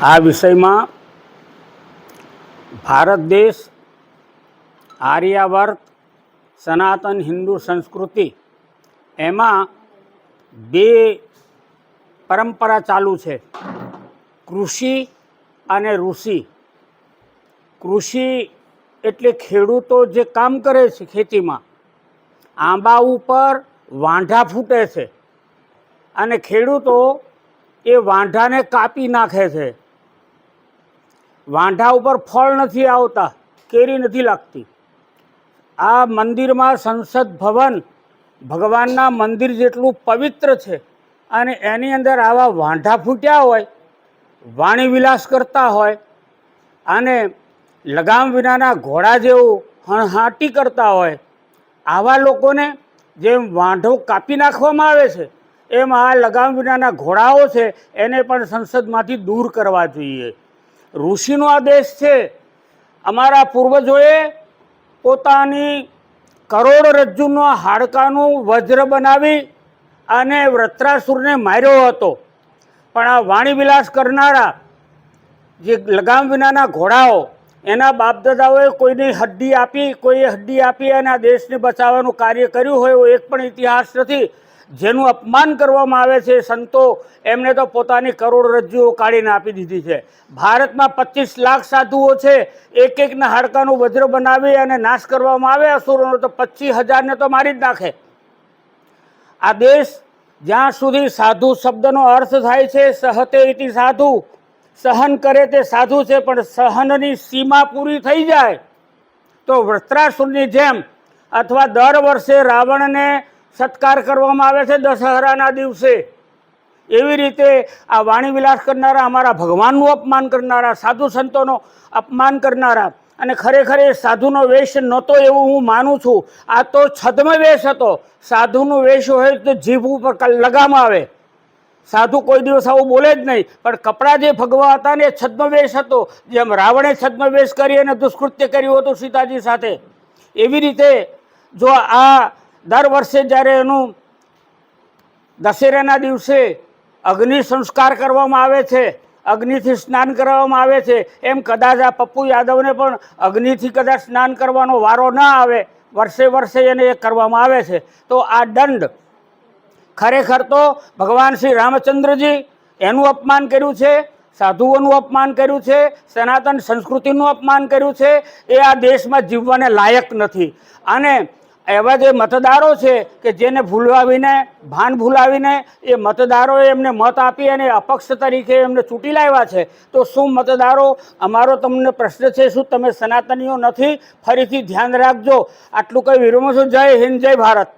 આ વિષયમાં ભારત દેશ, આર્યાવર્ત, સનાતન હિન્દુ સંસ્કૃતિ એમાં બે પરંપરા ચાલુ છે, કૃષિ અને ઋષિ। કૃષિ એટલે ખેડૂતો જે કામ કરે છે ખેતીમાં, આંબા ઉપર વાંઢા ફૂટે છે અને ખેડૂતો એ વાંઢાને કાપી નાખે છે। વાંઢા ઉપર ફળ નથી આવતા, કેરી નથી લાગતી। આ મંદિરમાં સંસદ ભવન ભગવાનના મંદિર જેટલું પવિત્ર છે અને એની અંદર આવા વાંઢા ફૂટ્યા હોય, વાણી વિલાસ કરતા હોય અને લગામ વિનાના ઘોડા જેવું હણહાટી કરતા હોય, આવા લોકોને જેમ વાંઢો કાપી નાખવામાં આવે છે એમ આ લગામ વિનાના ઘોડાઓ છે એને પણ સંસદમાંથી દૂર કરવા જોઈએ। ઋષિનો આ દેશ છે। અમારા પૂર્વજોએ પોતાની કરોડરજ્જુનો હાડકાનું વજ્ર બનાવી અને વૃત્રાસુરને માર્યો હતો, પણ આ વાણી વિલાસ કરનારા જે લગામ વિનાના ઘોડાઓ, એના બાપદાદાઓએ કોઈની હડ્ડી આપી, કોઈએ હડ્ડી આપી અને આ દેશને બચાવવાનું કાર્ય કર્યું હોય એવો એક પણ ઇતિહાસ નથી। જેનું અપમાન કરવામાં આવે છે સંતો, એમને તો પોતાની કરોડરજ્જુઓ કાઢીને આપી દીધી છે। ભારતમાં 25 લાખ સાધુઓ છે, એક એકના હાડકાનું વજ્ર બનાવી અને નાશ કરવામાં આવે અસુરોનો તો 25,000ને તો મારી જ નાખે। આ દેશ જ્યાં સુધી સાધુ શબ્દનો અર્થ થાય છે સહતે ઇતિ સાધુ, સહન કરે તે સાધુ છે, પણ સહનની સીમા પૂરી થઈ જાય તો વૃત્રાસુરની જેમ અથવા દર વર્ષે રાવણને સત્કાર કરવામાં આવે છે દશહરાના દિવસે, એવી રીતે આ વાણી વિલાસ કરનારા, અમારા ભગવાનનું અપમાન કરનારા, સાધુ સંતોનો અપમાન કરનારા, અને ખરેખર એ સાધુનો વેશ નહોતો એવું હું માનું છું। આ તો છદ્મ વેશ હતો। સાધુનો વેશ હોય તો જીભ ઉપર લગામ આવે, સાધુ કોઈ દિવસ આવું બોલે જ નહીં, પણ કપડાં જે ભગવા હતા ને એ છદ્મ વેશ હતો। જેમ રાવણે છદ્મ વેશ કરી અને દુષ્કૃત્ય કર્યું હતું સીતાજી સાથે, એવી રીતે જો આ દર વર્ષે જ્યારે એનું દશેરાના દિવસે અગ્નિ સંસ્કાર કરવામાં આવે છે, અગ્નિથી સ્નાન કરાવવામાં આવે છે, એમ કદાચ આ પપ્પુ યાદવને પણ અગ્નિથી કદાચ સ્નાન કરવાનો વારો ના આવે, વર્ષે વર્ષે એને એ કરવામાં આવે છે, તો આ દંડ ખરેખર તો ભગવાન શ્રી રામચંદ્રજી એનું અપમાન કર્યું છે, સાધુઓનું અપમાન કર્યું છે, સનાતન સંસ્કૃતિનું અપમાન કર્યું છે, એ આ દેશમાં જીવવાને લાયક નથી। અને એવા જે મતદારો છે કે જેને ભૂલાવીને, ભાન ભૂલાવીને એ મતદારોએ એમને મત આપી અને અપક્ષ તરીકે એમને ચૂંટી લાવ્યા છે, તો શું મતદારો, અમારો તમને પ્રશ્ન છે, શું તમે સનાતનીઓ નથી? ફરીથી ધ્યાન રાખજો। આટલું કંઈ વિરમો છું। જય હિન્દ, જય ભારત।